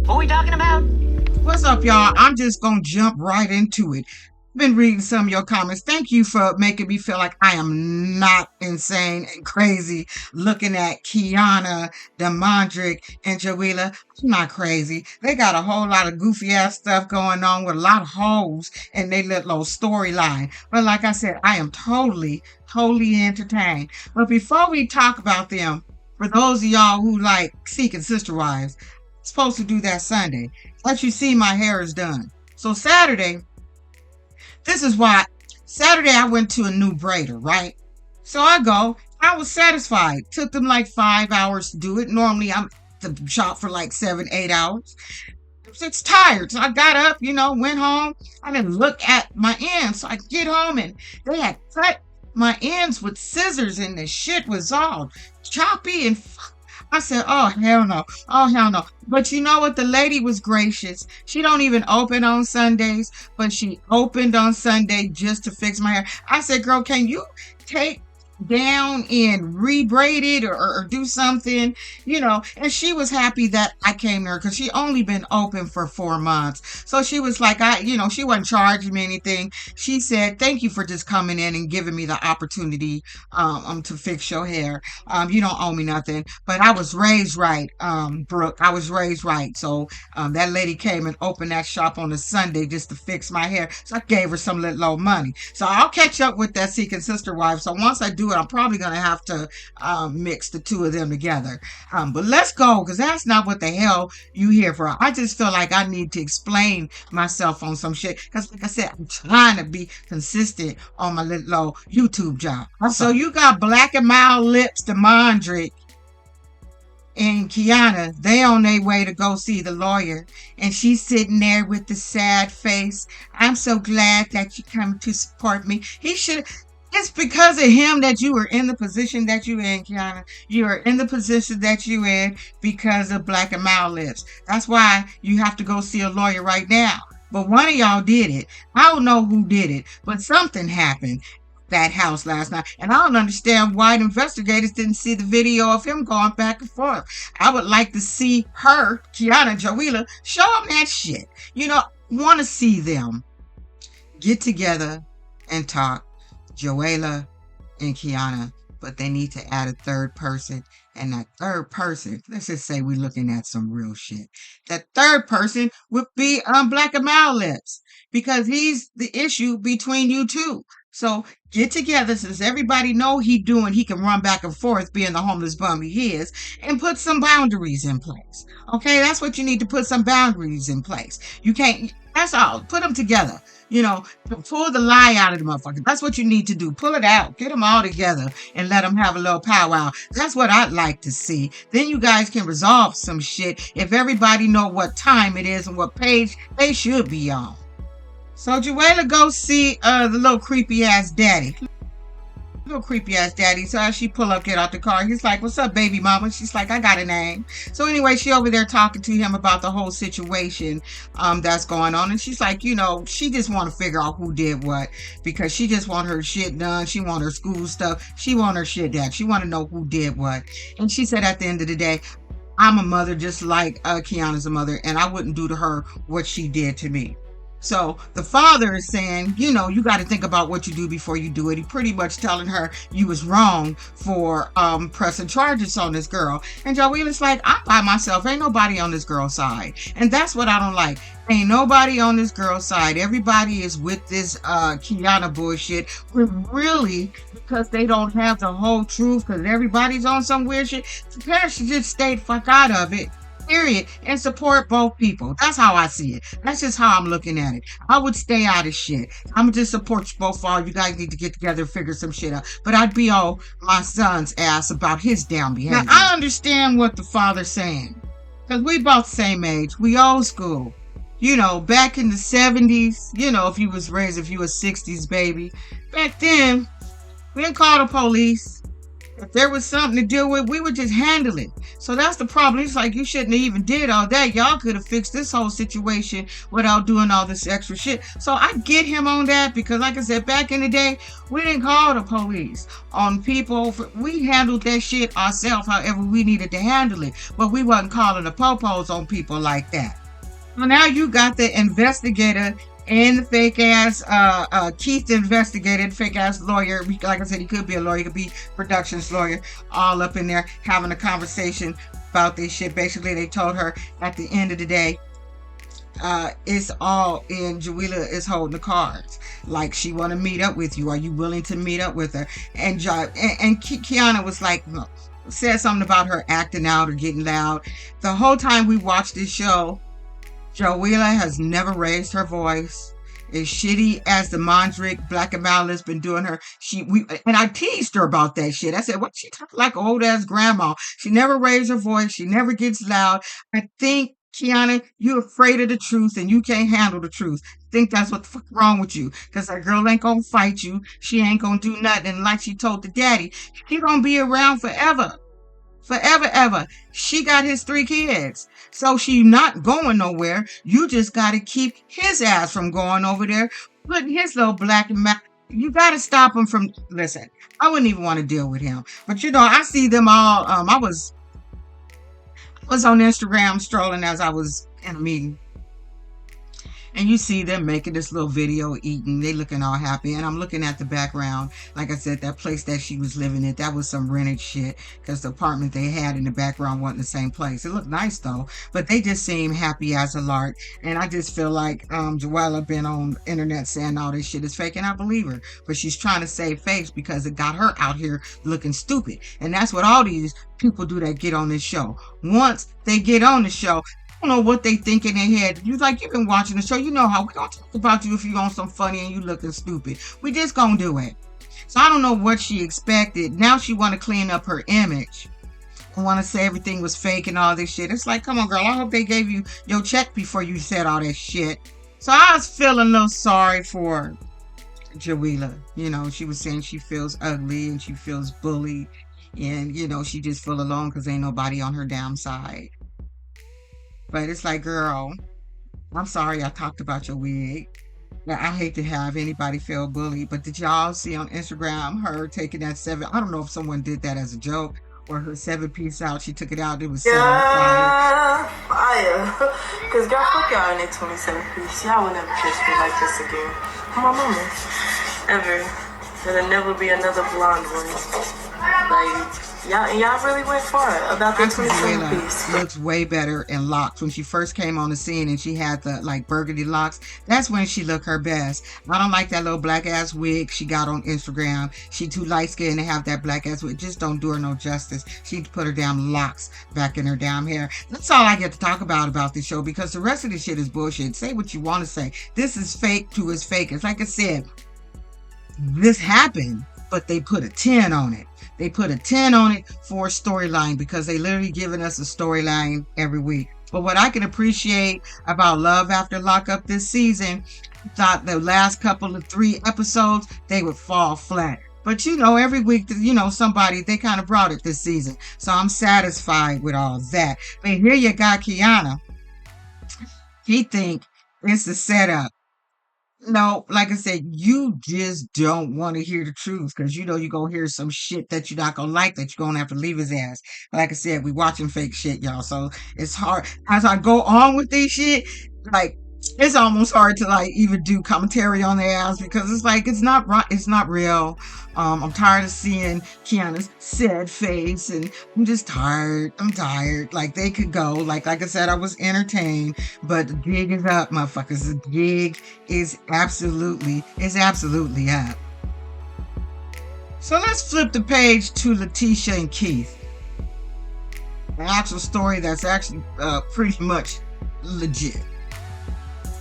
What we talking about? What's up, y'all? I'm just gonna jump right into it. Been reading some of your comments. Thank you for making me feel like I am not insane and crazy looking at Kiana, Demondrick, and Jawalia. I'm not crazy. They got a whole lot of goofy ass stuff going on with a lot of holes in their little storyline. But like I said, I am totally entertained. But before we talk about them, for those of y'all who like seeking sister wives, I'm supposed to do that Sunday. As you see, my hair is done. So Saturday, this is why Saturday I went to a new braider, right? So I go, I was satisfied. Took them like 5 hours to do it. Normally I'm at the shop for like 7, 8 hours. It's tired. So I got up, went home. I didn't look at my ends. So I get home and they had cut my ends with scissors and the shit was all choppy and I said, oh, hell no. Oh, hell no. But you know what? The lady was gracious. She don't even open on Sundays, but she opened on Sunday just to fix my hair. I said, girl, can you take down and rebraid it or do something, and she was happy that I came there because she only been open for 4 months. So she was like, she wasn't charging me anything. She said, thank you for just coming in and giving me the opportunity to fix your hair. You don't owe me nothing, but I was raised right, Brooke. I was raised right. So that lady came and opened that shop on a Sunday just to fix my hair. So I gave her some little old money. So I'll catch up with that Seeking Sister wife. So once I do it, I'm probably going to have to mix the two of them together. But let's go, because that's not what the hell you here for. I just feel like I need to explain myself on some shit. Because like I said, I'm trying to be consistent on my little YouTube job. So you got Black and Mild Lips, Demondrick, and Kiana. They on their way to go see the lawyer. And she's sitting there with the sad face. I'm so glad that you come to support me. He should... It's because of him that you are in the position that you're in, Kiana. You are in the position that you're in because of Black and Mild Lips. That's why you have to go see a lawyer right now. But one of y'all did it. I don't know who did it, but something happened at that house last night. And I don't understand why the investigators didn't see the video of him going back and forth. I would like to see her, Kiana and Jawalia, show them that shit. Want to see them get together and talk. Jawalia and Kiana, but they need to add a third person. And that third person, let's just say we're looking at some real shit. That third person would be Black and Mild Lips, because he's the issue between you two. So get together, since everybody know he can run back and forth being the homeless bum he is, and put some boundaries in place. Okay, that's what you need to put, some boundaries in place. You can't, that's all. Put them together. Pull the lie out of the motherfucker. That's what you need to do. Pull it out. Get them all together and let them have a little powwow. That's what I'd like to see. Then you guys can resolve some shit if everybody know what time it is and what page they should be on. So Jawalia go see the little creepy ass daddy. Little creepy ass daddy. So as she pull up, get out the car, he's like, what's up, baby mama? She's like, I got a name. So anyway, she over there talking to him about the whole situation that's going on. And she's like, she just want to figure out who did what, because she just want her shit done. She want her school stuff. She want her shit done. She want to know who did what. And she said at the end of the day, I'm a mother just like Kiana's a mother, and I wouldn't do to her what she did to me. So the father is saying, you got to think about what you do before you do it. He pretty much telling her you was wrong for pressing charges on this girl. And Jawalia's like, I'm by myself. Ain't nobody on this girl's side. And that's what I don't like. Ain't nobody on this girl's side. Everybody is with this Kiana bullshit. Really, because they don't have the whole truth, because everybody's on some weird shit. The parents should just stay the fuck out of it. Period. And support both people. That's how I see it. That's just how I'm looking at it. I would stay out of shit. I'm just support you both. All you guys need to get together and figure some shit out. But I'd be on my son's ass about his damn behavior. Now, I understand what the father's saying, because we both same age. We old school. Back in the 70s, if you was 60s baby, back then, we didn't call the police. If there was something to deal with, we would just handle it. So that's the problem. It's like you shouldn't have even did all that. Y'all could have fixed this whole situation without doing all this extra shit. So I get him on that because, like I said, back in the day, we didn't call the police on people. We handled that shit ourselves however we needed to handle it. But we wasn't calling the popos on people like that. Well, now you got the investigator and the fake ass Keith investigated, fake ass lawyer. Like I said, he could be a lawyer, he could be production's lawyer, all up in there having a conversation about this shit. Basically, they told her at the end of the day, it's all in Jawalia is holding the cards. Like, she want to meet up with you. Are you willing to meet up with her? And Kiana was like, no, said something about her acting out or getting loud. The whole time we watched this show, Jawalia has never raised her voice. As shitty as the Mondrick Black and Malice been doing her, and I teased her about that shit. I said, "What, she talking like an old ass grandma? She never raised her voice. She never gets loud." I think, Kiana, you're afraid of the truth and you can't handle the truth. I think that's what the fuck wrong with you. Because that girl ain't gonna fight you. She ain't gonna do nothing. And like she told the daddy, she gonna be around forever. Forever, ever. She got his 3 kids. So she not going nowhere. You just got to keep his ass from going over there, putting his little black and you got to stop him from, listen, I wouldn't even want to deal with him. But I see them all. I was on Instagram strolling as I was in a meeting. And you see them making this little video eating. They looking all happy. And I'm looking at the background. Like I said, that place that she was living in, that was some rented shit. Because the apartment they had in the background wasn't the same place. It looked nice though. But they just seem happy as a lark. And I just feel like Jawalia been on the internet saying all this shit is fake. And I believe her. But she's trying to save face because it got her out here looking stupid. And that's what all these people do that get on this show. Once they get on the show, I don't know what they think in their head. You've been watching the show. You know how we gonna talk about you if you on some funny and you looking stupid. We just gonna do it. So I don't know what she expected. Now she want to clean up her image. I want to say everything was fake and all this shit. It's like, come on, girl. I hope they gave you your check before you said all that shit. So I was feeling a little sorry for Jawalia. She was saying she feels ugly and she feels bullied. And, she just feel alone because ain't nobody on her damn side. But it's like, girl, I'm sorry I talked about your wig. Now, I hate to have anybody feel bullied, but did y'all see on Instagram her taking that 7? I don't know if someone did that as a joke or her 7-piece out. She took it out. It was set on fire. Fire. Because girl, fuck y'all in that 27-piece. Y'all will never kiss me like this again. My mama. Ever. There'll never be another blonde one. Like, y'all really went for it about that 27-piece. Looks way better in locks. When she first came on the scene and she had the burgundy locks, that's when she looked her best. I don't like that little black ass wig she got on Instagram. She too light skinned to have that black ass wig. Just don't do her no justice. She put her damn locks back in her damn hair. That's all I get to talk about this show, because the rest of this shit is bullshit. Say what you want to say. This is fake to its fake. It's like I said, this happened, but they put a 10 on it. They put a 10 on it for a storyline, because they literally giving us a storyline every week. But what I can appreciate about Love After Lockup this season, I thought the last couple of 3 episodes, they would fall flat. But every week, somebody, they kind of brought it this season. So I'm satisfied with all that. But here you got Kiana. He think it's the setup. No, like I said, you just don't want to hear the truth, because you're going to hear some shit that you're not going to like, that you're going to have to leave his ass. Like I said, we watching fake shit, y'all. So it's hard. As I go on with these shit, it's almost hard to even do commentary on their ass, because it's not right. It's not real. I'm tired of seeing Kiana's sad face, and I'm just tired. I'm tired. They could go. Like I said, I was entertained, but the gig is up, motherfuckers. The gig is absolutely up. So let's flip the page to Leticia and Keith. An actual story that's actually pretty much legit.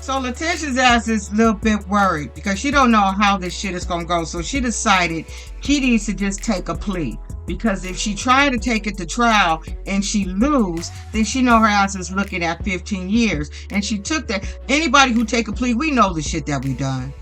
So Leticia's ass is a little bit worried because she don't know how this shit is going to go. So she decided she needs to just take a plea. Because if she tried to take it to trial and she lose, then she know her ass is looking at 15 years. And she took that. Anybody who take a plea, we know the shit that we done.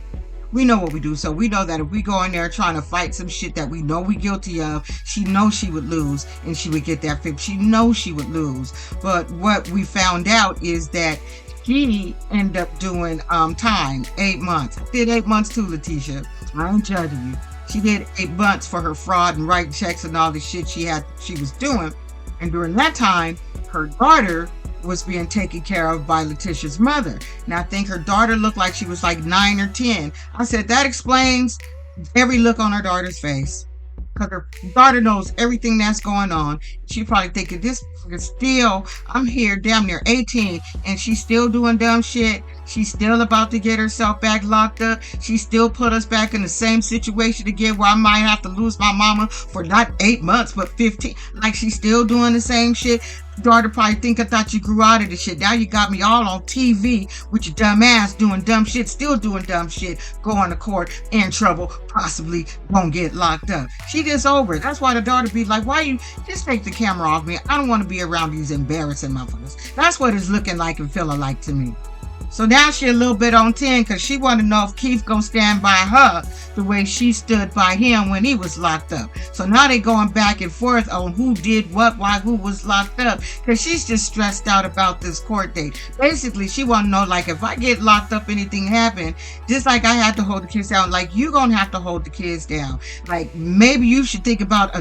We know what we do. So we know that if we go in there trying to fight some shit that we know we guilty of, she knows she would lose and she would get that fib. She knows she would lose. But what we found out is that she ended up doing time, 8 months. Did 8 months too, Latisha. I ain't judging you. She did 8 months for her fraud and writing checks and all the shit she was doing. And during that time, her daughter was being taken care of by Leticia's mother. Now I think her daughter looked like she was like 9 or 10. I said that explains every look on her daughter's face. Because her daughter knows everything that's going on. She probably thinking this is still, I'm here damn near 18 and she's still doing dumb shit. She's still about to get herself back locked up. She still put us back in the same situation again where I might have to lose my mama for not 8 months but 15. Like she's still doing the same shit. Daughter probably think I thought you grew out of this shit. Now you got me all on TV with your dumb ass doing dumb shit, still doing dumb shit, going to court, in trouble, possibly won't get locked up. She just over it. That's why the daughter be like, why you just take the camera off me? I don't want to be around these embarrassing motherfuckers. That's what it's looking like and feeling like to me. So now she a little bit on 10 because she want to know if Keith gonna stand by her the way she stood by him when he was locked up. So now they going back and forth on who did what, why, who was locked up, because she's just stressed out about this court date. Basically, she want to know, like, if I get locked up, anything happen, just like I had to hold the kids down, like you gonna have to hold the kids down. Like maybe you should think about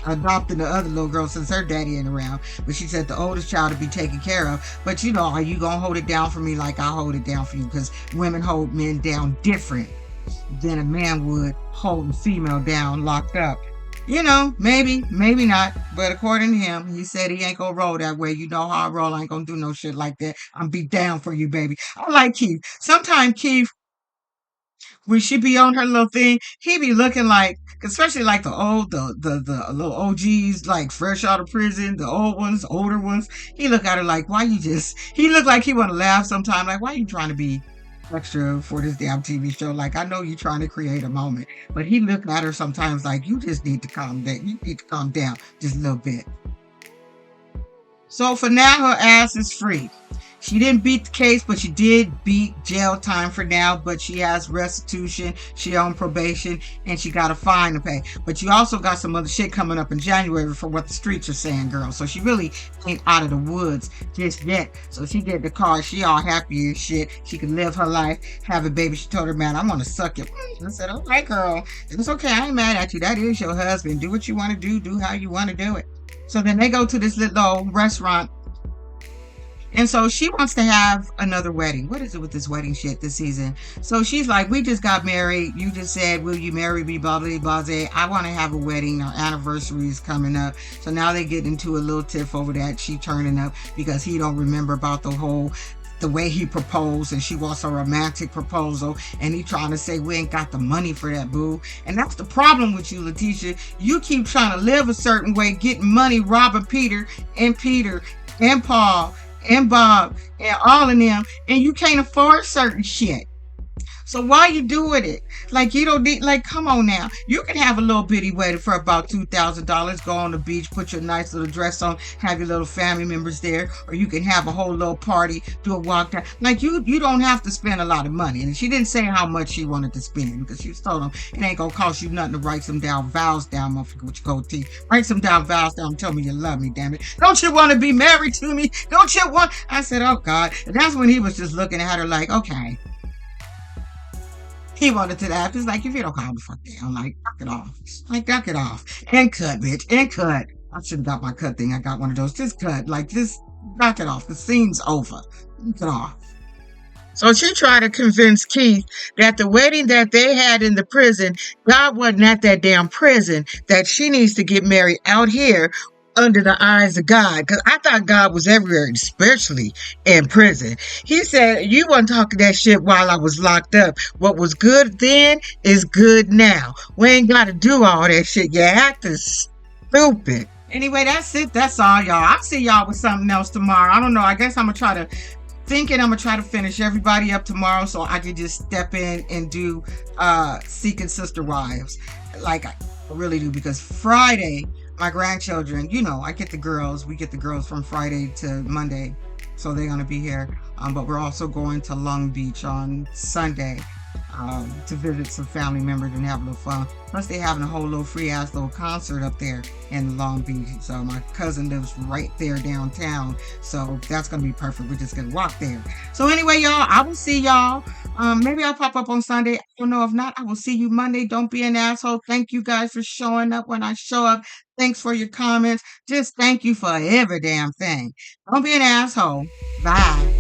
adopting the other little girl since her daddy ain't around. But she said the oldest child to be taken care of. But you know, are you gonna hold it down for me like I hold it down for you? Because women hold men down different than a man would hold a female down locked up. You know, maybe not. But according to him, he said he ain't gonna roll that way. You know how I roll. I ain't gonna do no shit like that. I'm be down for you, baby. I like Keith. Sometimes Keith, when she be on her little thing, he be looking like, especially like the little OGs, like fresh out of prison, the old ones, older ones. He look at her like, why you just, he look like he want to laugh sometimes. Like, why you trying to be extra for this damn TV show? Like, I know you trying to create a moment, but he look at her sometimes like, you just need to calm down. You need to calm down just a little bit. So for now, her ass is free. She didn't beat the case, but she did beat jail time for now. But she has restitution. She on probation, and she got a fine to pay. But you also got some other shit coming up in January for what the streets are saying, girl. So she really ain't out of the woods just yet. So she get the car. She all happy as shit. She can live her life, have a baby. She told her man, I want to suck it. I said, all right, girl. It's okay. I ain't mad at you. That is your husband. Do what you want to do. Do how you want to do it. So then they go to this little restaurant. And so she wants to have another wedding. What is it with this wedding shit this season? So she's like, we just got married. You just said, will you marry me? Blah, blah, blah, blah. I want to have a wedding. Our anniversary is coming up. So now they get into a little tiff over that. She turning up because he don't remember about the way he proposed, and she wants a romantic proposal, and he trying to say we ain't got the money for that, boo. And that's the problem with you, Latisha. You keep trying to live a certain way, getting money, robbing Peter and Paul and Bob and all of them, and you can't afford certain shit. So why you doing it? Like, you don't need, like, come on now. You can have a little bitty wedding for about $2,000. Go on the beach, put your nice little dress on, have your little family members there, or you can have a whole little party, do a walk down. Like, you don't have to spend a lot of money. And she didn't say how much she wanted to spend, because she told them it ain't gonna cost you nothing to write some down vows down, motherfucker, with your gold teeth. Write some down vows down and tell me you love me, damn it. Don't you want to be married to me? Don't you want? I said, oh God. And that's when he was just looking at her like, okay. He wanted to laugh. He's like, if you don't calm the fuck down, like, knock it off. Like, knock it off. And cut, bitch. And cut. I should have got my cut thing. I got one of those. Just cut. Like, just knock it off. The scene's over. Knock it off. So she tried to convince Keith that the wedding that they had in the prison, God wasn't at that damn prison, that she needs to get married out here under the eyes of God. Because I thought God was everywhere, especially in prison. He said, you weren't talking that shit while I was locked up. What was good then is good now. We ain't got to do all that shit. You acting stupid. Anyway, that's it. That's all, y'all. I'll see y'all with something else tomorrow. I don't know. I guess I'm going to try to finish everybody up tomorrow so I can just step in and do Seeking Sister Wives. Like, I really do. Because Friday, my grandchildren, you know, we get the girls from Friday to Monday, so they're going to be here. But we're also going to Long Beach on Sunday. to visit some family members and have a little fun. Plus, they're having a whole little free ass little concert up there in Long Beach. So my cousin lives right there downtown. So that's gonna be perfect. We're just gonna walk there. So anyway, y'all, I will see y'all. Maybe I'll pop up on Sunday. I don't know. If not, I will see you Monday. Don't be an asshole. Thank you guys for showing up when I show up. Thanks for your comments. Just thank you for every damn thing. Don't be an asshole. Bye.